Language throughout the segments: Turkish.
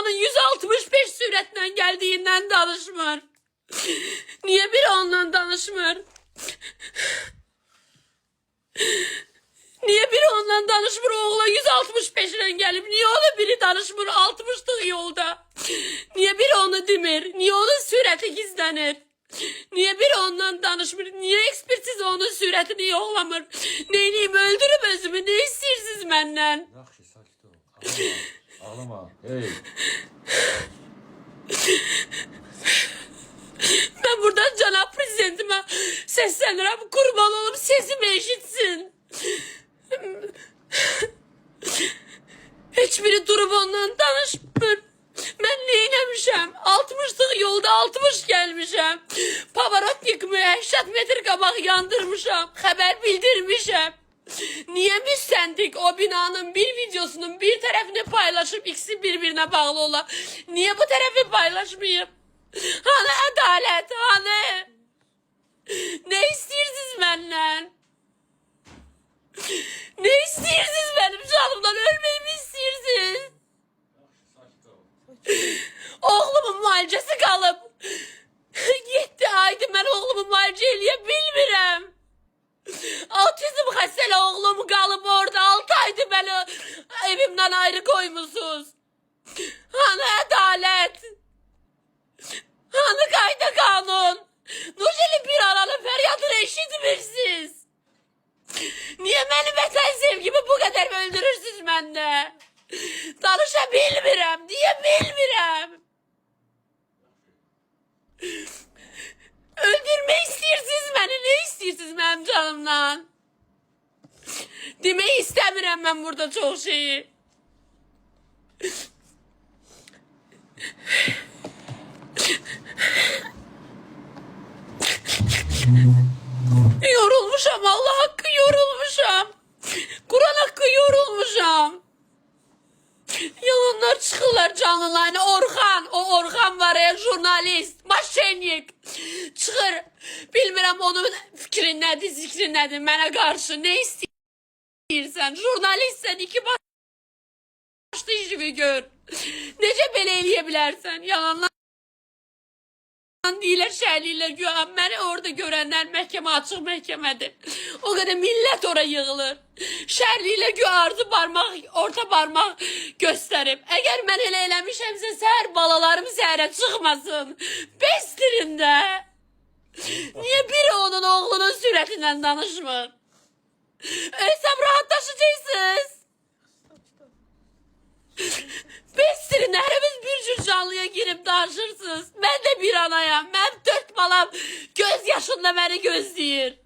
binanın 165 sürətindən gəldiyindən danışmır? Niye biri ondan danışmır? Niye biri ondan danışmır? Oğla 165 ile gelip niye ona biri danışmır 60'lık yolda? Niye biri onu demir? Niye onun sürəti gizlenir? Niye biri ondan danışmır? Niye ekspertiz onun sürətini yoxlamır? Neyliyim, öldürüp özümü? Ne istiyorsunuz benden? Yaxşı, sakit ol. Ağlama. Ağlama. Hey. Ben buradan Cənab Prezidentime seslenirəm. Kurban olum sesimi eşitsin. Hiçbiri durup ondan danışmır. Ben neylemişim? 60'lık yolda 60 gelmişim. Pavarot yıkmaya 80 metre kabak yandırmışım. Haber bildirmişim. Niye müstendik o binanın bir videosunun bir tarafını paylaşıp ikisi birbirine bağlı olan? Niye bu tarafı paylaşmayayım? Hani adalet, hani? Ne istiyorsunuz benden? Ne istiyorsunuz benim canımdan? Ölmeyi mi istiyorsunuz? Oğlumun malcası kalıp 7 aydır ben oğlumu malca eləyə bilmirəm. Otizm xəstəli oğlum qalıb orada 6 aydır beni evimden ayrı koymuşsunuz. Hani adalet? Hani kayda kanun? Nurceli bir ananın feryadını eşitmirsiniz. Niye benim vətən sevgimi bu kadar öldürürsünüz bende? Danışa bilmirəm, niye bilmirəm? Öldürmek istiyorsunuz beni, ne istiyorsunuz benim canımdan? Demeyi istemiyorum ben burada çok şeyi. Yorulmuşam, Allah hakkı yorulmuşam. Kur'an hakkı yorulmuşam. Yalanlar çıkırlar canlılarına. Orhan, o Orhan var ya, jurnalist, maşenlik. Çıxır, bilmirəm onun fikri nədir, zikri nədir, mənə qarşı nə istəyirsən? Jurnalistsən, iki başlı işimi gör. Necə belə eləyə bilərsən? Yalanlar deyirlər, şərliyirlər, güya məni orada görənlər məhkəmə açıq məhkəmədir. O qədər millət ora yığılır. Şərliyirlər, güya ardı barmaq, orta barmaq göstərib. Əgər mən elə eləmişəmsə, səhər balalarım səhərə çıxmasın. Bəstirin də. Niye biri onun oğlunun sürətindən danışmır? Ölsəm rahatlaşacaqsınız. Bəstirin, hərimiz bir cür canlıya girib danışırsınız. Mən də bir anayam. Mənim 4 balam göz yaşında beni gözləyir.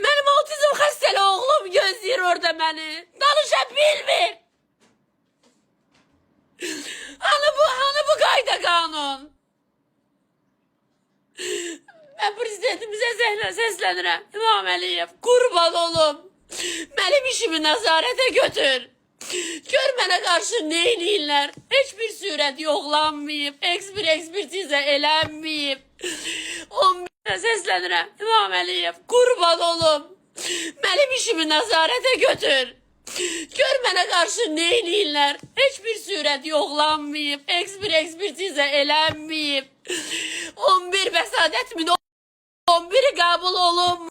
Mənim otizm xəstəli oğlum gözləyir orada beni. Danışa bilmir. Hani bu qayda kanun? Ben prezidentimize seslenirəm. İmam Əliyev, kurban olum. Mənim işimi nəzarətə götür. Gör mənə qarşı neyləyirlər. Hiçbir sürət yoxlanmayıb. Ekspertizə elənməyib. 11'e seslenirəm. İmam Əliyev, kurban olum. Mənim işimi nəzarətə götür. Gör mənə qarşı neyləyirlər. Hiçbir sürət yoxlanmayıb. Ekspertizə elənməyib. 11 vəsadət 11'i kabul olun.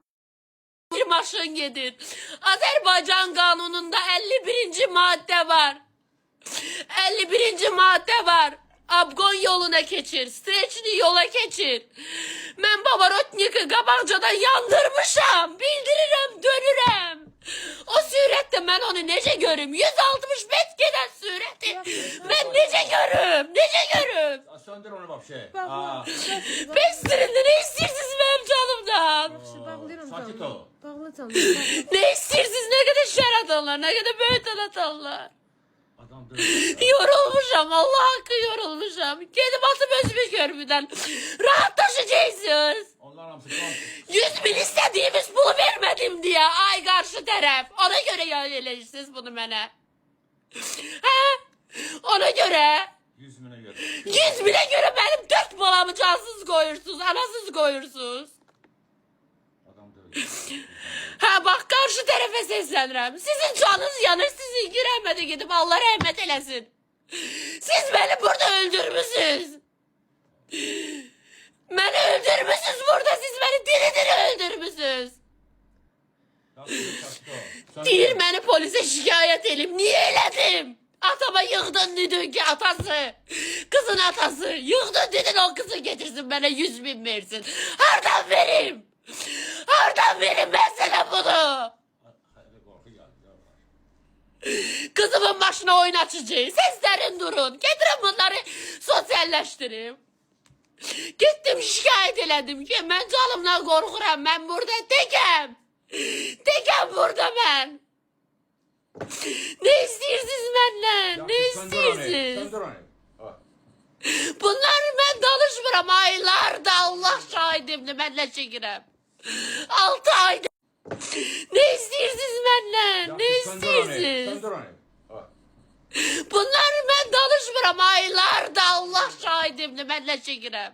Bir maşın gedir. Azerbaycan kanununda 51. madde var. 51. madde var. Abgon yoluna geçir. Streçli yola geçir. Ben Babarotnik'i Qabaqcadan yandırmışam. Bildiririm, dönürəm. O sürette ben onu nece görüm? 165 giden süreti. Ben nece görüm? Nece görüm? Söndür onu bak şey. Bestirinde ne istiyorsunuz benim canımdan? Sakit ol. Ne istiyorsunuz? Ne kadar şer atanlar, ne kadar böğüten atanlar. Adam Yorulmuşam, Allah hakkı yorulmuşam. Kendim atıp özümü görmeden rahatlaşacaksınız. Onlar hamısı 100 bin istediğimiz pulu vermedim diye ay karşı taraf. Ona göre yönelirsiniz bunu bana. Ha? Ona göre. 100 bine göre. 100 bine göre benim 4 balamı cansız koyursunuz, anasız koyursunuz. Adam dövüyor. Ha bak karşı tarafa seslenirəm. Sizin canınız yanır, sizi giremedi gidip Allah rahmet eylesin. Siz beni burada öldürmüşsünüz. Beni öldürmüşsünüz burada. Siz beni diri diri öldürmüşsünüz. Deyir beni polise şikayet elim. Niye elədim? Atama yığdın dedin ki atası. Kızın atası. Yığdın dedin o kızı getirsin bana 100.000 versin. Hardan vereyim? Hardan vereyim ben sana bunu? Kızımın başına oynatıcı. Seslerin durun. Getirin bunları sosyalleştireyim. Gittim şikayet elədim ki ben canımdan korkuram. Ben burada tekem. Tekem burada ben. Ne istiyorsunuz benden? Ne istiyorsunuz? Bunları ben danışmıram. Aylarda Allah şahidimdir. Benle çekirəm. 6 ayda. Ne istiyorsunuz benden? Ne istiyorsunuz? Bunları ben danışmıram. Aylarda Allah şahidimdir. Benle çekirəm.